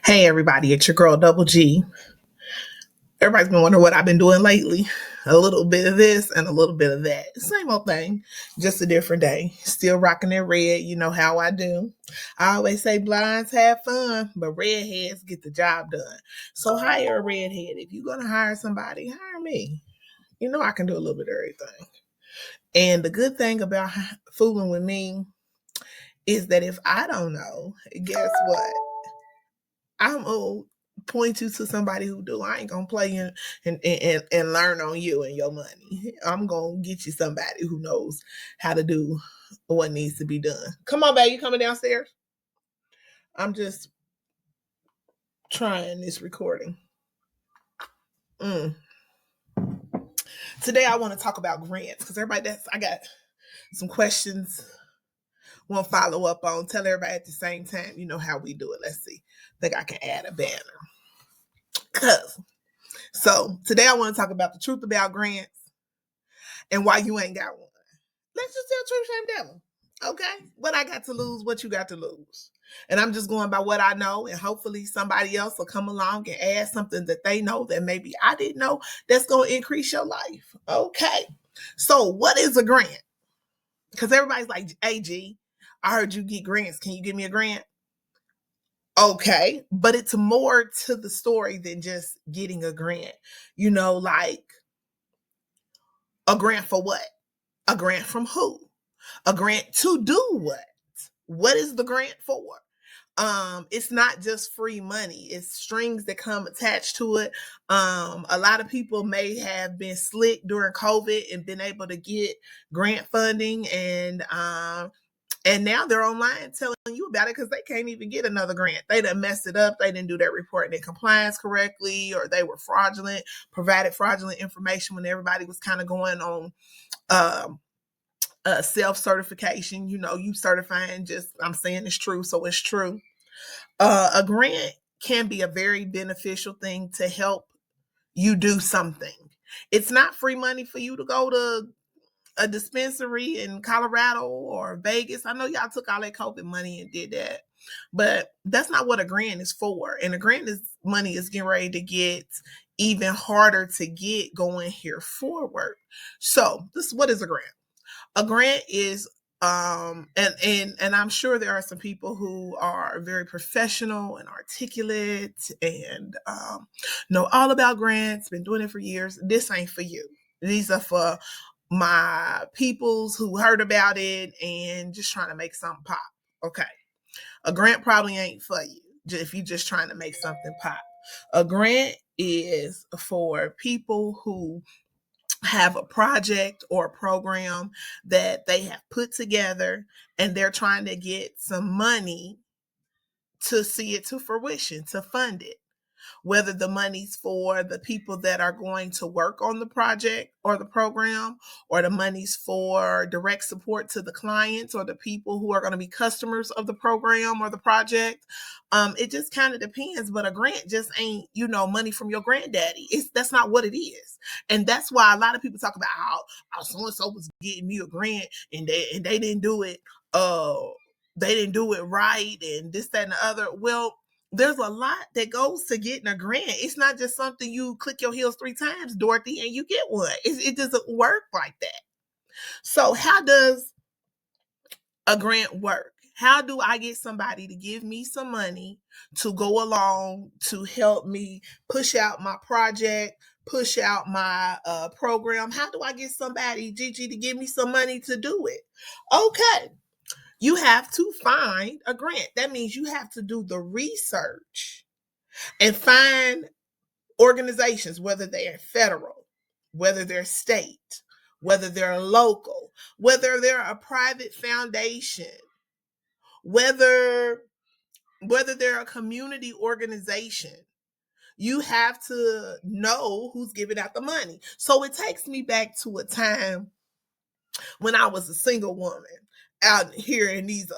Hey everybody, it's your girl Double G. Everybody's been wondering what I've been doing lately. A little bit of this and a little bit of that. Same old thing, just a different day. Still rocking that red, you know how I do. I always say blinds have fun, but redheads get the job done. So hire a redhead. If you're gonna hire somebody, hire me. You know I can do a little bit of everything. And the good thing about fooling with me is that if I don't know, guess what? I'm gonna point you to somebody who do. I ain't gonna play and learn on you and your money. I'm gonna get you somebody who knows how to do what needs to be done. Come on, babe, you coming downstairs? I'm just trying this recording. Mm. Today I want to talk about grants because I got some questions. Want to follow up on. Tell everybody at the same time. You know how we do it. Let's see. Think I can add a banner. So today I want to talk about the truth about grants and why you ain't got one. Let's just tell truth, shame, devil. Okay? What I got to lose, what you got to lose. And I'm just going by what I know, and hopefully somebody else will come along and add something that they know that maybe I didn't know that's going to increase your life. Okay. So what is a grant? Because everybody's like, hey, G, I heard you get grants. Can you give me a grant? Okay. But it's more to the story than just getting a grant. You know, like a grant for what? A grant from who? A grant to do what? What is the grant for? It's not just free money, it's strings that come attached to it. A lot of people may have been slick during COVID and been able to get grant funding, and now they're online telling you about it because they can't even get another grant. They done messed it up. They didn't do their reporting and compliance correctly, or they were fraudulent, provided fraudulent information when everybody was kind of going on um, self-certification. You know, you certifying just, I'm saying it's true, so it's true. A grant can be a very beneficial thing to help you do something. It's not free money for you to go to a dispensary in Colorado or Vegas. I know y'all took all that COVID money and did that, but that's not what a grant is for. And a grant is money is getting ready to get even harder to get going here forward. So this, what is a grant? A grant is and I'm sure there are some people who are very professional and articulate and know all about grants, been doing it for years. This ain't for you. These are for my peoples who heard about it and just trying to make something pop. Okay. A grant probably ain't for you if you're just trying to make something pop. A grant is for people who have a project or a program that they have put together and they're trying to get some money to see it to fruition, to fund it, whether the money's for the people that are going to work on the project or the program, or the money's for direct support to the clients or the people who are going to be customers of the program or the project. It just kind of depends, but a grant just ain't, you know, money from your granddaddy. That's not what it is. And that's why a lot of people talk about how so-and-so was getting me a grant and they didn't do it. They didn't do it right and this, that, and the other. Well, there's a lot that goes to getting a grant. It's not just something you click your heels 3 times, Dorothy, and you get one. It doesn't work like that. So how does a grant work? How do I get somebody to give me some money to go along to help me push out my project, push out my program? How do I get somebody, Gigi, to give me some money to do it? Okay. You have to find a grant. That means you have to do the research and find organizations, whether they're federal, whether they're state, whether they're local, whether they're a private foundation, whether they're a community organization. You have to know who's giving out the money. So it takes me back to a time when I was a single woman out here in these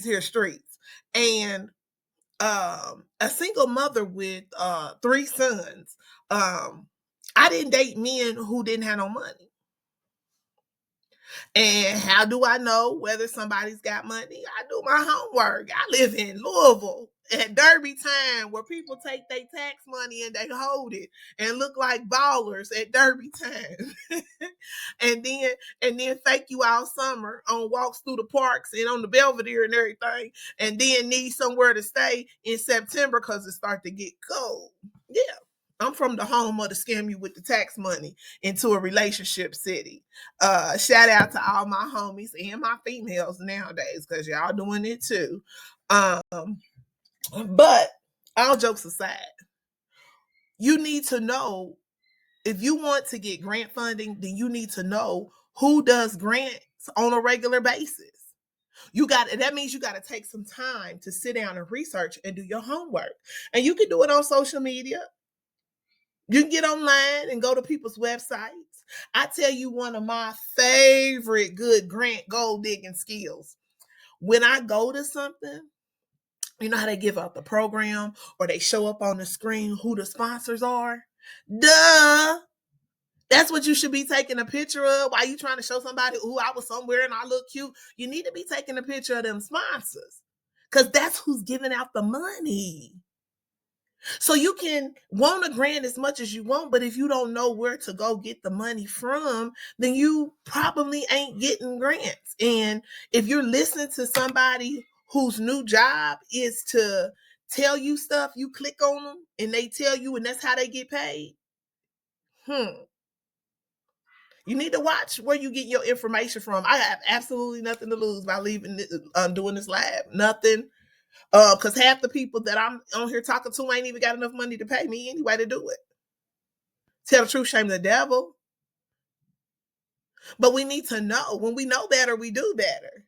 here streets, and a single mother with 3 sons. I didn't date men who didn't have no money. And how do I know whether somebody's got money? I do my homework. I live in Louisville at Derby time where people take their tax money and they hold it and look like ballers at Derby time. and then fake you all summer on walks through the parks and on the Belvedere and everything, and then need somewhere to stay in September because it starts to get cold. Yeah. I'm from the home of the scam you with the tax money into a relationship city. Shout out to all my homies and my females nowadays because y'all doing it too. But all jokes aside, you need to know if you want to get grant funding, then you need to know who does grants on a regular basis. That means you got to take some time to sit down and research and do your homework. And you can do it on social media. You can get online and go to people's websites. I tell you one of my favorite good grant gold digging skills. When I go to something, you know how they give out the program or they show up on the screen who the sponsors are? Duh. That's what you should be taking a picture of while you trying to show somebody, oh, I was somewhere and I look cute. You need to be taking a picture of them sponsors because that's who's giving out the money. So you can want a grant as much as you want, but if you don't know where to go get the money from, then you probably ain't getting grants. And if you're listening to somebody whose new job is to tell you stuff, you click on them and they tell you, and that's how they get paid. You need to watch where you get your information from. I have absolutely nothing to lose by leaving doing this live. Nothing. Because half the people that I'm on here talking to ain't even got enough money to pay me anyway to do it. Tell the truth, shame the devil. But we need to know. When we know better, we do better.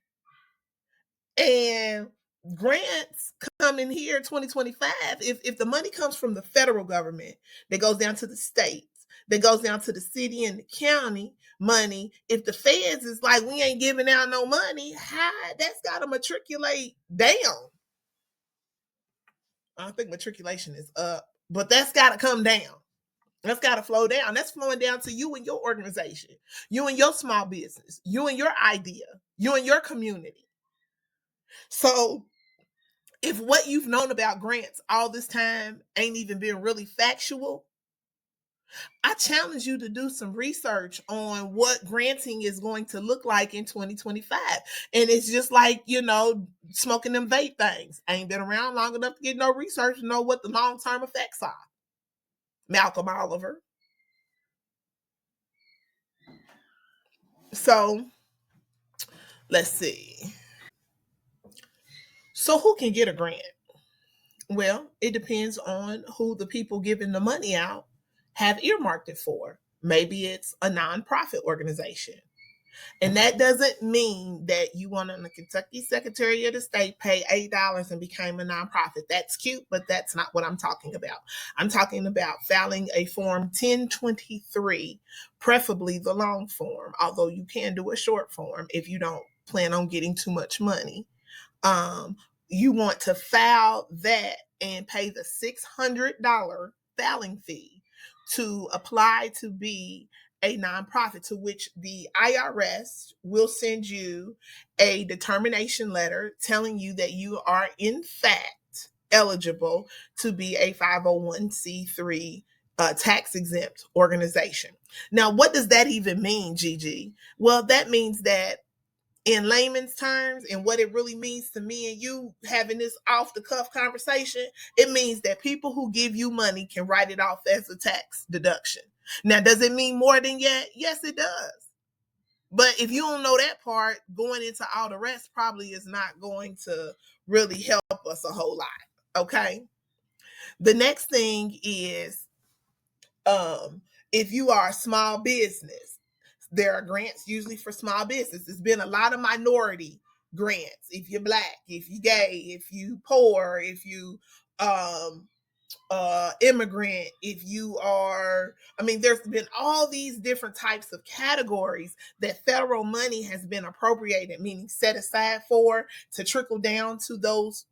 And grants come in here 2025. If the money comes from the federal government, that goes down to the states, that goes down to the city and the county money. If the feds is like, we ain't giving out no money, that's got to matriculate down. I don't think matriculation is up, but that's got to come down. That's got to flow down. That's flowing down to you and your organization, you and your small business, you and your idea, you and your community. So if what you've known about grants all this time ain't even been really factual, I challenge you to do some research on what granting is going to look like in 2025. And it's just like, smoking them vape things. I ain't been around long enough to get no research to know what the long-term effects are. Malcolm Oliver. So let's see. So who can get a grant? Well, it depends on who the people giving the money out have earmarked it for. Maybe it's a nonprofit organization. And that doesn't mean that you want the Kentucky Secretary of the State pay $8 and became a nonprofit. That's cute, but that's not what I'm talking about. I'm talking about filing a Form 1023, preferably the long form, although you can do a short form if you don't plan on getting too much money. You want to file that and pay the $600 filing fee to apply to be a nonprofit, to which the IRS will send you a determination letter telling you that you are in fact eligible to be a 501c3 tax exempt organization. Now, what does that even mean, Gigi? Well, that means that in layman's terms, and what it really means to me and you having this off the cuff conversation, it means that people who give you money can write it off as a tax deduction. Now, does it mean more than that? Yes, it does. But if you don't know that part, going into all the rest probably is not going to really help us a whole lot. Okay. The next thing is, if you are a small business, there are grants usually for small business. There's been a lot of minority grants. If you're Black, if you're gay, if you poor, if you immigrant, if you are, there's been all these different types of categories that federal money has been appropriated, meaning set aside for, to trickle down to those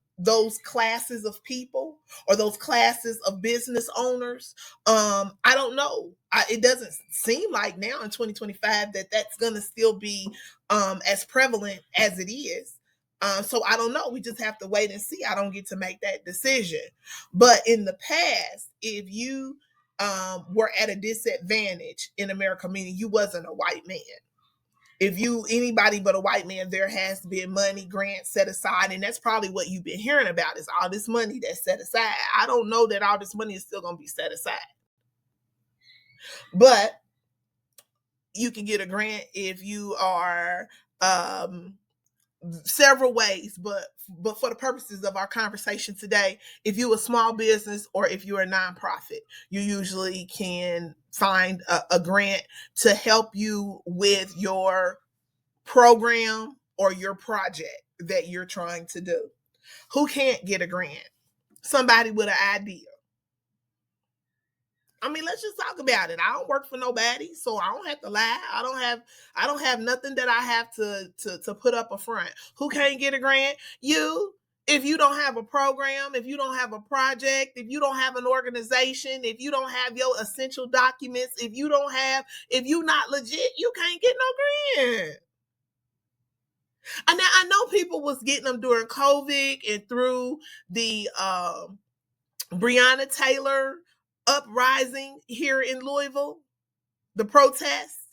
classes of people or those classes of business owners. I don't know. It doesn't seem like now in 2025 that that's going to still be as prevalent as it is. So I don't know. We just have to wait and see. I don't get to make that decision. But in the past, if you were at a disadvantage in America, meaning you wasn't a white man, if you anybody but a white man, there has been money grants set aside, and that's probably what you've been hearing about is all this money that's set aside. I don't know that all this money is still going to be set aside, but you can get a grant if you are several ways, but for the purposes of our conversation today, if you're a small business or if you're a nonprofit, you usually can find a grant to help you with your program or your project that you're trying to do. Who can't get a grant? Somebody with an idea. I mean, let's just talk about it. I don't work for nobody, so I don't have to lie. I don't have nothing that I have to put up a front. Who can't get a grant? You. If you don't have a program, if you don't have a project, if you don't have an organization, if you don't have your essential documents, if you're not legit, you can't get no grant. And now I know people was getting them during COVID and through the Breonna Taylor uprising here in Louisville, the protests.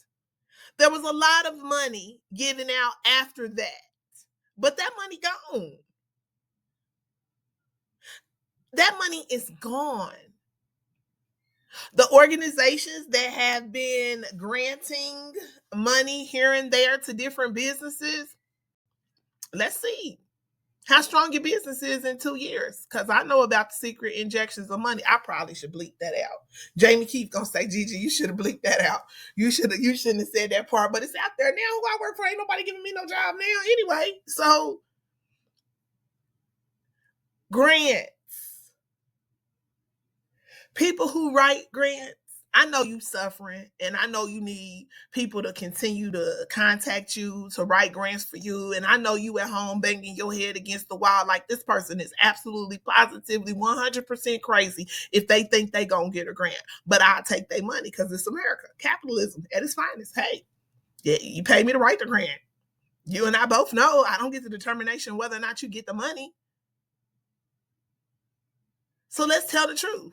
There was a lot of money given out after that, but that money gone. That money is gone. The organizations that have been granting money here and there to different businesses, let's see how strong your business is in 2 years. Because I know about the secret injections of money. I probably should bleep that out. Jamie Keith gonna say, Gigi, you should have bleeped that out. You shouldn't have said that part, but it's out there now. Who I work for, ain't nobody giving me no job now anyway. So grants. People who write grants, I know you suffering, and I know you need people to continue to contact you to write grants for you. And I know you at home banging your head against the wall like this person is absolutely positively 100% crazy if they think they gonna get a grant. But I'll take their money because it's America, capitalism at its finest. Hey, yeah, you pay me to write the grant. You and I both know I don't get the determination whether or not you get the money. So let's tell the truth.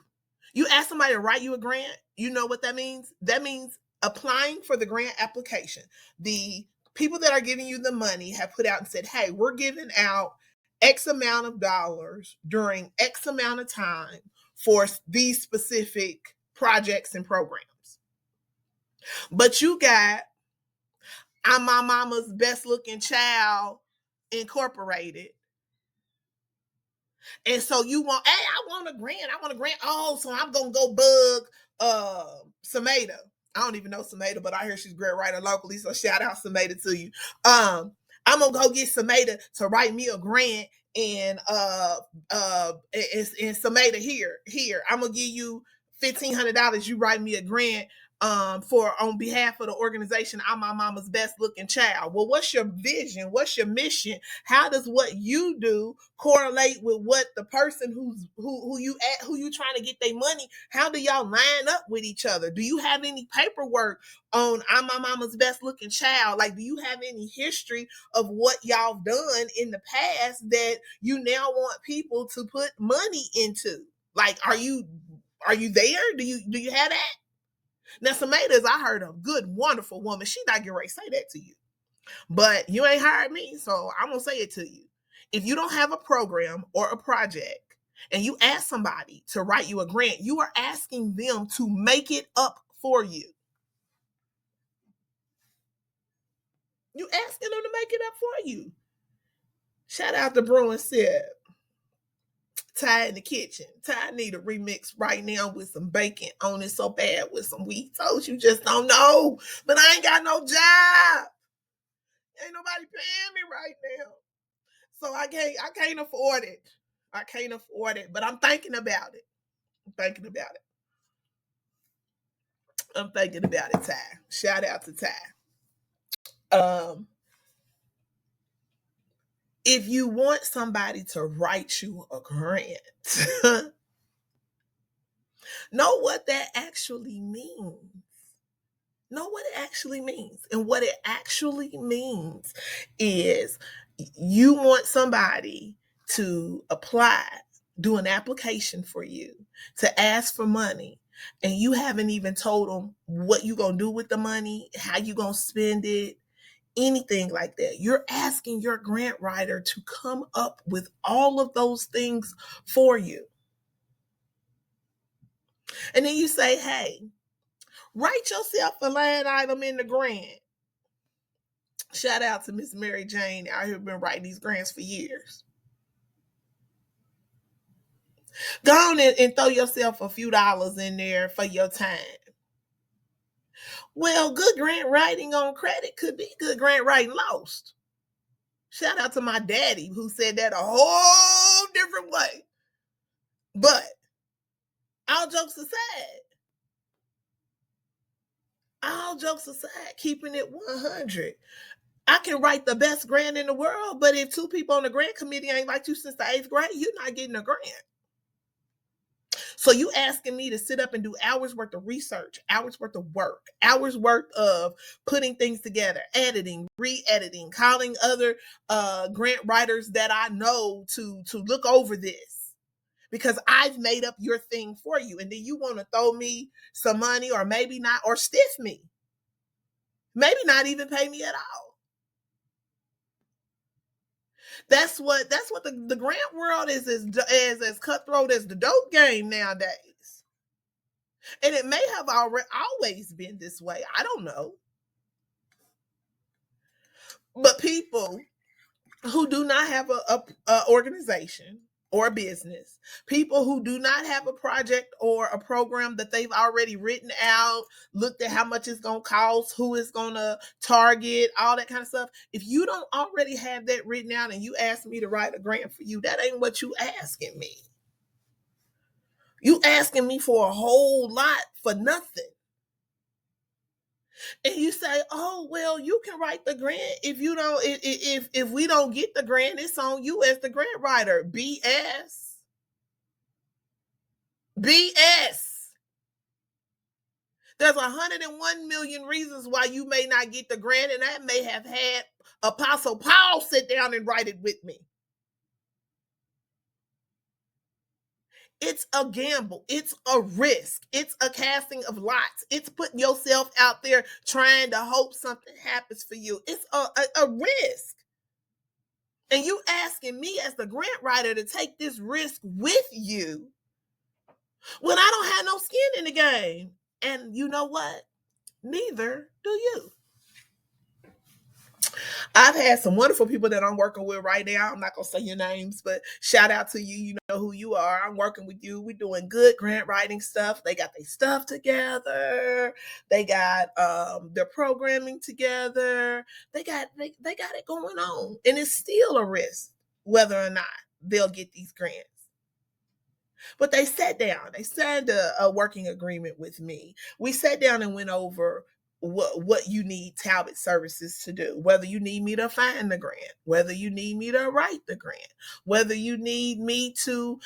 You ask somebody to write you a grant, you know what that means? That means applying for the grant application. The people that are giving you the money have put out and said, hey, we're giving out X amount of dollars during X amount of time for these specific projects and programs. But you got I'm My Mama's Best Looking Child Incorporated. And so you want, hey, I want a grant. I want a grant. Oh, so I'm gonna go bug Sameda. I don't even know Sameda, but I hear she's great writer locally. So shout out Sameda to you. I'm gonna go get Sameda to write me a grant, and Sameda here. I'm gonna give you $1,500. You write me a grant for on behalf of the organization I'm My Mama's Best Looking Child. Well, what's your vision? What's your mission? How does what you do correlate with what the person who you trying to get their money? How do y'all line up with each other? Do you have any paperwork on I'm My Mama's Best Looking Child? Like, do you have any history of what y'all done in the past that you now want people to put money into? Like, are you there? Do you have that? Now, Sameda is, I heard, a good, wonderful woman. She not getting ready to say that to you. But you ain't hired me, so I'm going to say it to you. If you don't have a program or a project and you ask somebody to write you a grant, you are asking them to make it up for you. You asking them to make it up for you. Shout out to Bruin Sip. Ty in the kitchen. Ty need a remix right now with some bacon on it so bad with some wheat toast. You just don't know. But I ain't got no job. Ain't nobody paying me right now. So I can't afford it. I can't afford it. But I'm thinking about it. I'm thinking about it, Ty. Shout out to Ty. If you want somebody to write you a grant, know what that actually means. Know what it actually means. And what it actually means is You want somebody to apply, do an application for you, to ask for money, and you haven't even told them what you're going to do with the money, how you going to spend it, anything like that. You're asking your grant writer to come up with all of those things for you. And then you say, hey, write yourself a line item in the grant. Shout out to Miss Mary Jane out here been writing these grants for years. Go on and throw yourself a few dollars in there for your time. Well, good grant writing on credit could be good grant writing lost. Shout out to my daddy who said that a whole different way. But all jokes aside, keeping it 100. I can write the best grant in the world, but if two people on the grant committee ain't like you since the 8th grade, you're not getting a grant. So you asking me to sit up and do hours worth of research, hours worth of work, hours worth of putting things together, editing, re-editing, calling other grant writers that I know to look over this because I've made up your thing for you. And then you want to throw me some money or maybe not, or stiff me. Maybe not even pay me at all. That's what the grant world is as cutthroat as the dope game nowadays. And it may have always been this way. I don't know. But people who do not have a organization or a business, people who do not have a project or a program that they've already written out, looked at how much it's going to cost, who it's going to target, all that kind of stuff. If you don't already have that written out and you ask me to write a grant for you, that ain't what you asking me. You asking me for a whole lot for nothing. And you say, oh, well, you can write the grant. If you don't, if we don't get the grant, it's on you as the grant writer. BS. BS. There's 101 million reasons why you may not get the grant, and I may have had Apostle Paul sit down and write it with me. It's a gamble. It's a risk. It's a casting of lots. It's putting yourself out there trying to hope something happens for you. It's a risk. And you asking me as the grant writer to take this risk with you when I don't have no skin in the game. And you know what? Neither do you. I've had some wonderful people that I'm working with right now. I'm not going to say your names, but shout out to you. You know who you are. I'm working with you. We're doing good grant writing stuff. They got their stuff together. They got their programming together. They got it going on. And it's still a risk whether or not they'll get these grants. But they sat down. They signed a working agreement with me. We sat down and went over what you need Talbot Services to do. Whether you need me to find the grant, whether you need me to write the grant, whether you need me to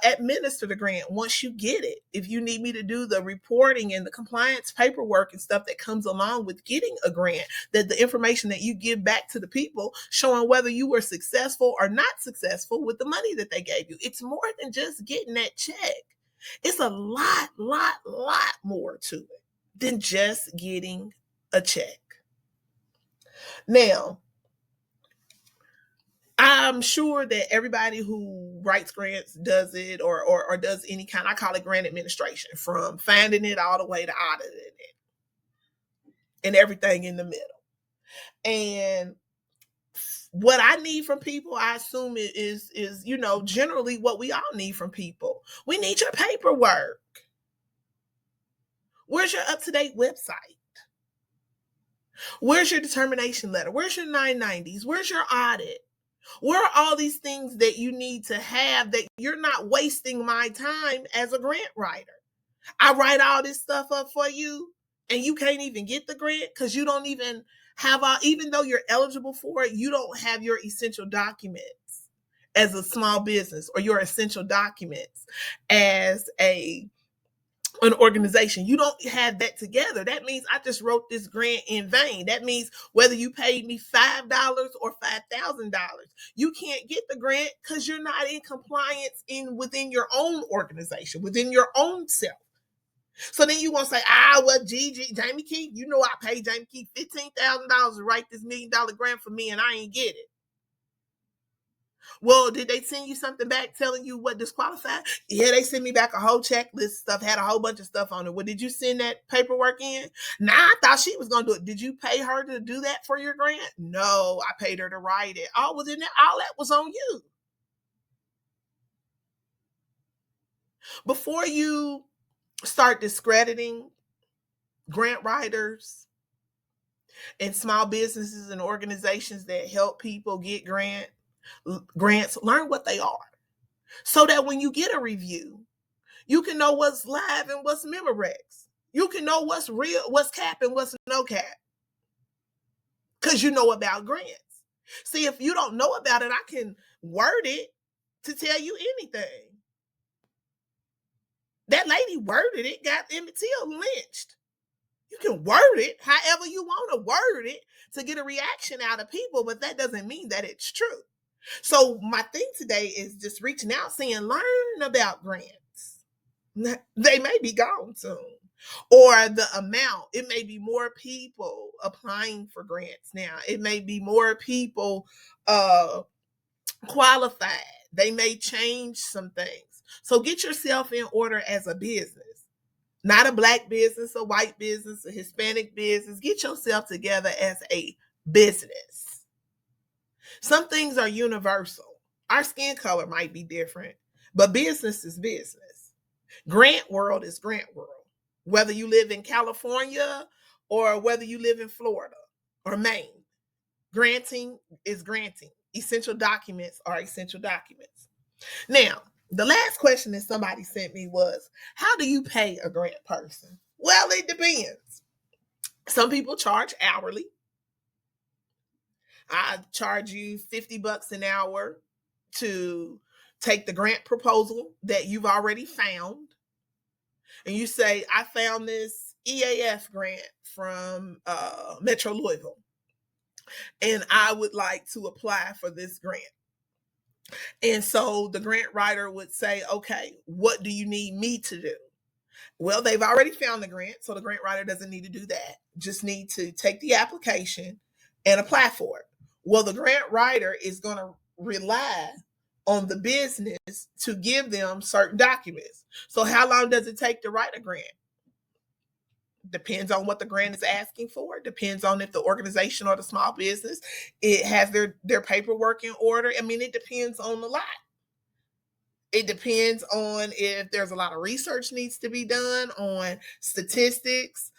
administer the grant once you get it, if you need me to do the reporting and the compliance paperwork and stuff that comes along with getting a grant, that the information that you give back to the people showing whether you were successful or not successful with the money that they gave you. It's more than just getting that check. It's a lot more to it than just getting a check. Now, I'm sure that everybody who writes grants does it or does any kind, I call it grant administration, from finding it all the way to auditing it and everything in the middle. And what I need from people, I assume it is generally what we all need from people. We need your paperwork. Where's your up-to-date website? Where's your determination letter? Where's your 990s? Where's your audit? Where are all these things that you need to have that you're not wasting my time as a grant writer? I write all this stuff up for you and you can't even get the grant because you don't even have, even though you're eligible for it, you don't have your essential documents as a small business or your essential documents as a an organization. You don't have that together. That means I just wrote this grant in vain. That means whether you paid me $5 or $5,000, you can't get the grant because you're not in compliance within your own organization, within your own self. So then you want to say, well, Jamie Key, I paid Jamie Key $15,000 to write this $1 million grant for me and I ain't get it. Well, did they send you something back telling you what disqualified? Yeah, they sent me back a whole checklist stuff, had a whole bunch of stuff on it. Well, did you send that paperwork in? Nah, I thought she was going to do it. Did you pay her to do that for your grant? No, I paid her to write it. All that was on you. Before you start discrediting grant writers and small businesses and organizations that help people get grants, learn what they are. So that when you get a review, you can know what's live and what's Memorex. You can know what's real, what's cap and what's no cap. Because you know about grants. See, if you don't know about it, I can word it to tell you anything. That lady worded it, got Emmett Till lynched. You can word it however you want to word it to get a reaction out of people, but that doesn't mean that it's true. So my thing today is just reaching out, saying, learn about grants. They may be gone soon. Or the amount, it may be more people applying for grants now. It may be more people qualified. They may change some things. So get yourself in order as a business. Not a Black business, a white business, a Hispanic business. Get yourself together as a business. Some things are universal. Our skin color might be different, but business is business. Grant world is grant world. Whether you live in California or whether you live in Florida or Maine, granting is granting. Essential documents are essential documents. Now, the last question that somebody sent me was, how do you pay a grant person? Well, it depends. Some people charge hourly. I charge you $50 an hour to take the grant proposal that you've already found. And you say, I found this EAF grant from Metro Louisville, and I would like to apply for this grant. And so the grant writer would say, okay, what do you need me to do? Well, they've already found the grant, so the grant writer doesn't need to do that. Just need to take the application and apply for it. Well, the grant writer is going to rely on the business to give them certain documents. So how long does it take to write a grant? Depends on what the grant is asking for. Depends on if the organization or the small business, it has their paperwork in order. I mean, it depends on a lot. It depends on if there's a lot of research needs to be done on statistics,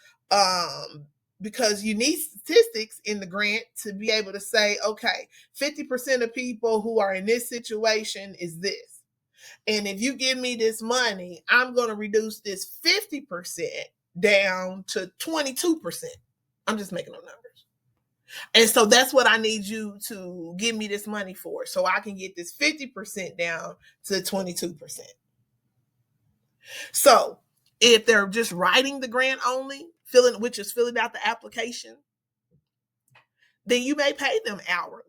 because you need statistics in the grant to be able to say, okay, 50% of people who are in this situation is this. And if you give me this money, I'm going to reduce this 50% down to 22%. I'm just making up numbers. And so that's what I need you to give me this money for, so I can get this 50% down to 22%. So if they're just writing the grant only, which is filling out the application, then you may pay them hourly.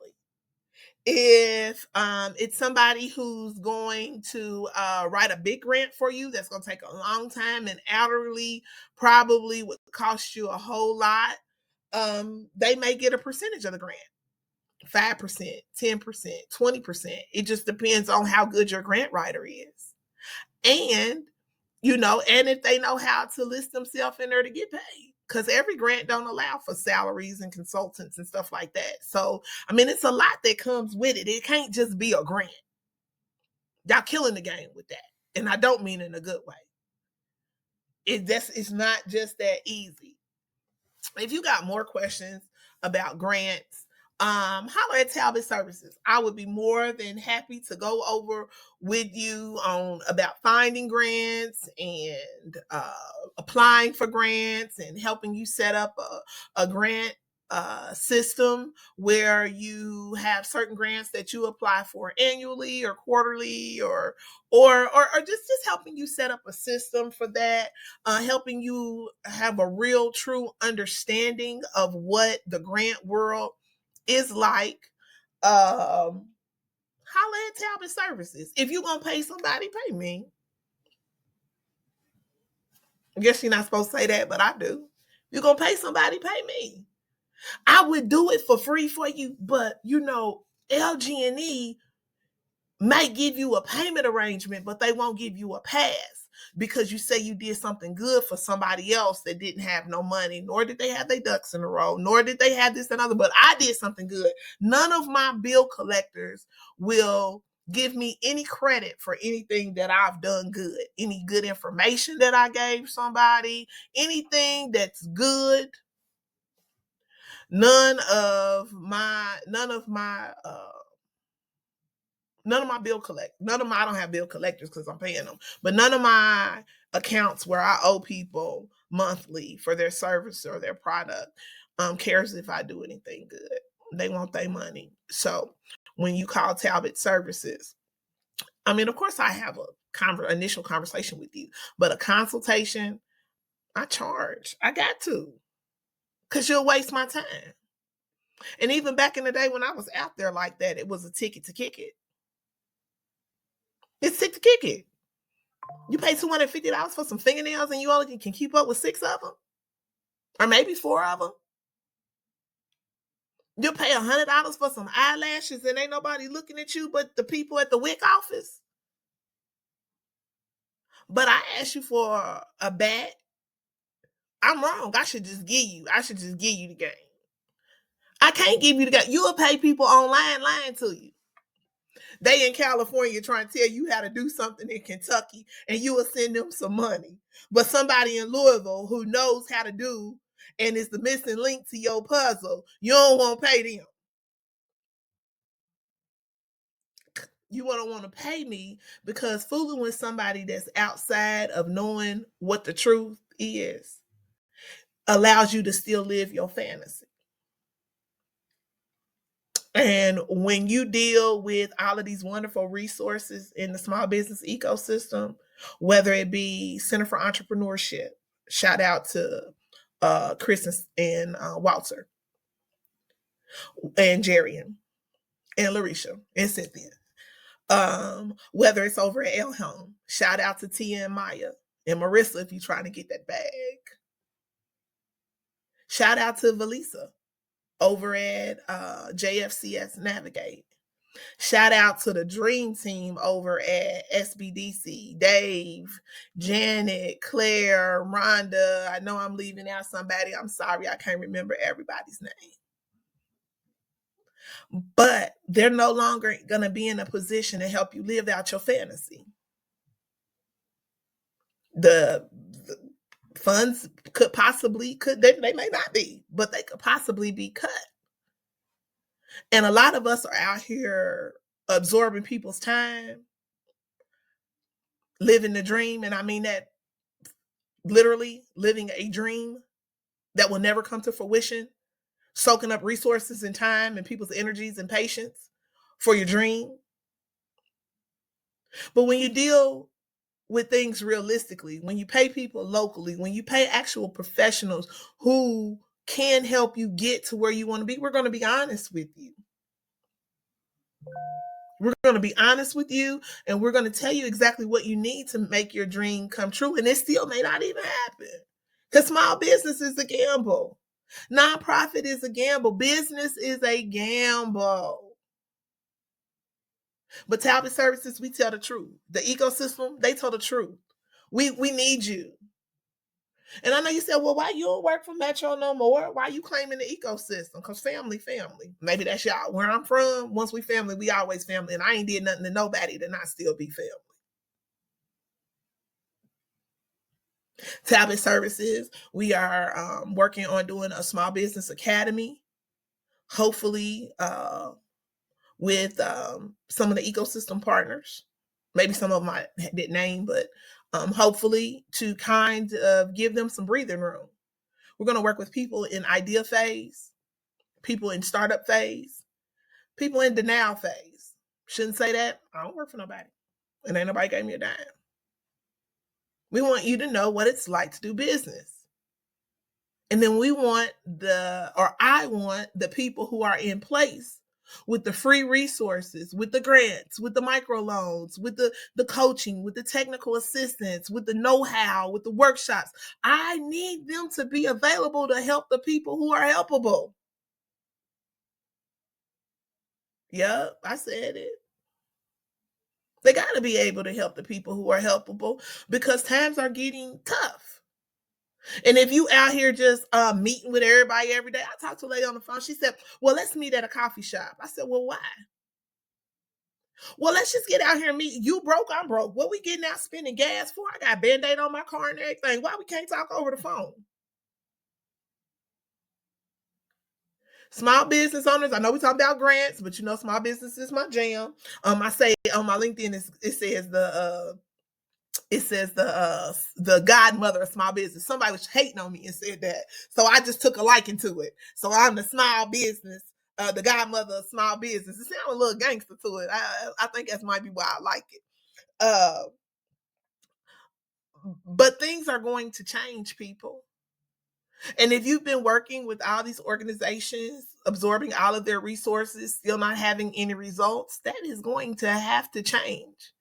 If it's somebody who's going to write a big grant for you, that's going to take a long time, and hourly probably would cost you a whole lot, they may get a percentage of the grant. 5%, 10%, 20%. It just depends on how good your grant writer is. And, and if they know how to list themselves in there to get paid. Because every grant don't allow for salaries and consultants and stuff like that. So, I mean, it's a lot that comes with it. It can't just be a grant. Y'all killing the game with that. And I don't mean in a good way. It's not just that easy. If you got more questions about grants, holler at Talbott Services. I would be more than happy to go over with you on about finding grants and applying for grants and helping you set up a grant system where you have certain grants that you apply for annually or quarterly, or just helping you set up a system for that, helping you have a real true understanding of what the grant world is like. Holla at Talbot Services. If you're gonna pay somebody, pay me. I guess you're not supposed to say that, but I do. You're gonna pay somebody, pay me. I would do it for free for you, but LG&E might give you a payment arrangement, but they won't give you a pass because you say you did something good for somebody else that didn't have no money, nor did they have their ducks in a row, nor did they have this and other, but I did something good. None of my bill collectors will give me any credit for anything that I've done good, any good information that I gave somebody, anything that's good. None of my I don't have bill collectors because I'm paying them, but none of my accounts where I owe people monthly for their service or their product cares if I do anything good. They want their money. So when you call Talbot Services, I mean, of course I have a initial conversation with you, but a consultation, I charge. I got to, because you'll waste my time. And even back in the day when I was out there like that, it was a ticket to kick it. It's sick to kick it. You pay $250 for some fingernails and you only can keep up with 6 of them, or maybe 4 of them. You'll pay $100 for some eyelashes and ain't nobody looking at you but the people at the WIC office. But I asked you for a bat. I'm wrong. I should just give you the game. I can't give you the game. You'll pay people online lying to you. They in California trying to tell you how to do something in Kentucky, and you will send them some money. But somebody in Louisville who knows how to do and is the missing link to your puzzle, you don't want to pay them. You don't want to pay me because fooling with somebody that's outside of knowing what the truth is allows you to still live your fantasy. And when you deal with all of these wonderful resources in the small business ecosystem, whether it be Center for Entrepreneurship, shout out to Chris and Walter and Jerry and Larisha and Cynthia. Whether it's over at El Home, shout out to Tia and Maya and Marissa if you're trying to get that bag. Shout out to Valisa over at JFCS Navigate. Shout out to the dream team over at SBDC, Dave, Janet, Claire, Rhonda. I know I'm leaving out somebody. I'm sorry, I can't remember everybody's name. But they're no longer going to be in a position to help you live out your fantasy. The funds they may not be, but they could possibly be cut. And a lot of us are out here absorbing people's time, living the dream. And I mean that literally, living a dream that will never come to fruition, soaking up resources and time and people's energies and patience for your dream. But when you deal with things realistically, when you pay people locally, when you pay actual professionals who can help you get to where you want to be, we're going to be honest with you. We're going to be honest with you, and we're going to tell you exactly what you need to make your dream come true. And it still may not even happen because small business is a gamble. Nonprofit is a gamble. Business is a gamble. But Talbot Services, we tell the truth. The ecosystem, they tell the truth. We need you. And I know you said, well, why you don't work for Metro no more? Why you claiming the ecosystem? Because family. Maybe that's y'all. Where I'm from, once we family, we always family. And I ain't did nothing to nobody to not still be family. Talbot Services, we are working on doing a small business academy. Hopefully with some of the ecosystem partners. Maybe some of them I didn't name, but hopefully to kind of give them some breathing room. We're going to work with people in idea phase. people in startup phase, people in denial phase. Shouldn't say that. I don't work for nobody. And ain't nobody gave me a dime. We want you to know what it's like to do business. And then I want the people who are in place with the free resources, with the grants, with the microloans, with the coaching, with the technical assistance, with the know-how, with the workshops. I need them to be available to help the people who are helpable. Yep, I said it. They got to be able to help the people who are helpable because times are getting tough. And if you out here just meeting with everybody every day, I talked to a lady on the phone. She said, well, let's meet at a coffee shop. I said, well, why? Well, let's just get out here and meet. You broke, I'm broke. What we getting out spending gas for? I got Band-Aid on my car and everything. Why we can't talk over the phone? Small business owners, I know we talking about grants, but you know, small business is my jam. I say on my LinkedIn, it says the godmother of small business. Somebody was hating on me and said that, so I just took a liking to it. So I'm the small business, the godmother of small business. It sounds a little gangster to it. I think that might be why I like it. But things are going to change, people. And if you've been working with all these organizations, absorbing all of their resources, still not having any results, that is going to have to change.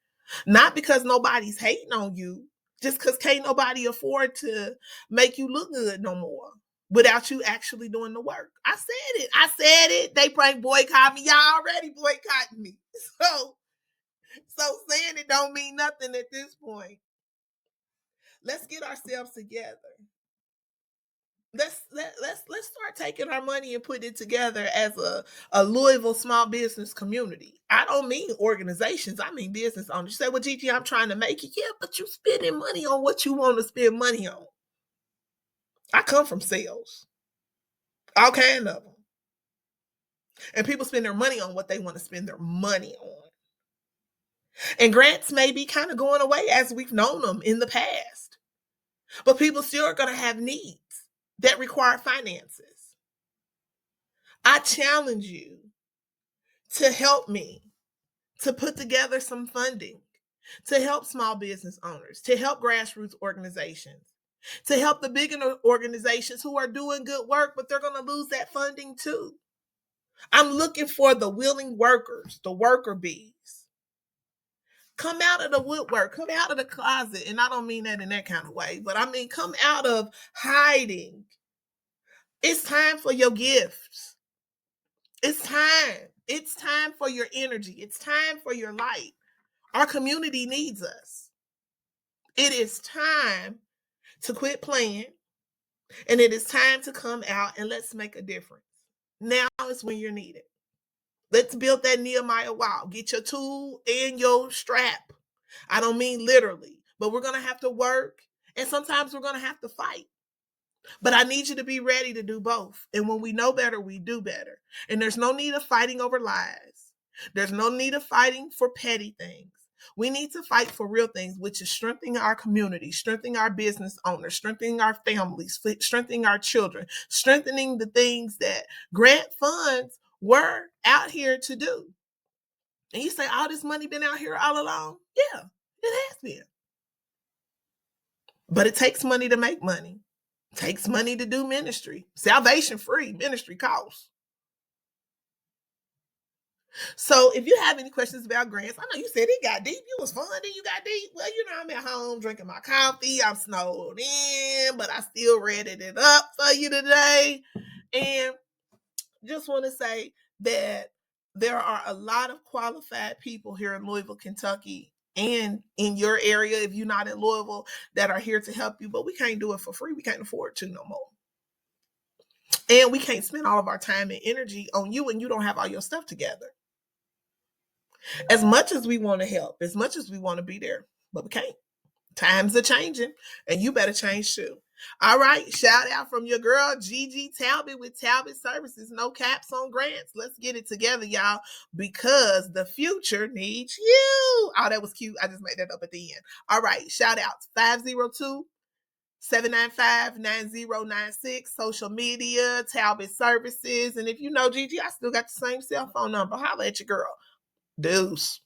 Not because nobody's hating on you, just because can't nobody afford to make you look good no more without you actually doing the work. I said it. They probably boycott me. Y'all already boycotting me. So saying it don't mean nothing at this point. Let's get ourselves together. Let's start taking our money and put it together as a Louisville small business community. I don't mean organizations, I mean business owners. You say, well, Gigi, I'm trying to make it. Yeah, but you spending money on what you want to spend money on. I come from sales. All kind of them. And people spend their money on what they want to spend their money on. And grants may be kind of going away as we've known them in the past. But people still are going to have needs that require finances. I challenge you to help me to put together some funding to help small business owners, to help grassroots organizations, to help the bigger organizations who are doing good work, but they're going to lose that funding too. I'm looking for the willing workers, the worker bees. Come out of the woodwork, come out of the closet. And I don't mean that in that kind of way, but I mean come out of hiding. It's time for your gifts. It's time. It's time for your energy. It's time for your light. Our community needs us. It is time to quit playing, and it is time to come out and let's make a difference. Now is when you're needed. Let's build that Nehemiah wall. Get your tool and your strap. I don't mean literally, but we're going to have to work, and sometimes we're going to have to fight. But I need you to be ready to do both. And when we know better, we do better. And there's no need of fighting over lies. There's no need of fighting for petty things. We need to fight for real things, which is strengthening our community, strengthening our business owners, strengthening our families, strengthening our children, strengthening the things that grant funds were out here to do. And you say, all this money been out here all along? Yeah, it has been. But it takes money to make money. It takes money to do ministry. Salvation free, ministry costs. So if you have any questions about grants, I know you said it got deep. You was fun, then you got deep. Well, you know, I'm at home drinking my coffee. I'm snowed in, but I still readied it up for you today. And just want to say that there are a lot of qualified people here in Louisville, Kentucky, and in your area, if you're not in Louisville, that are here to help you. But we can't do it for free. We can't afford to no more. And we can't spend all of our time and energy on you and you don't have all your stuff together. As much as we want to help, as much as we want to be there, but we can't. Times are changing, and you better change too. All right, shout out from your girl Gigi Talbott with Talbott Services. No caps on grants. Let's get it together, y'all, because the future needs you. Oh, that was cute. I just made that up at the end. All right, shout out 502 795-9096, social media, Talbot Services. And if you know Gigi, I still got the same cell phone number. Holla at your girl. Deuce.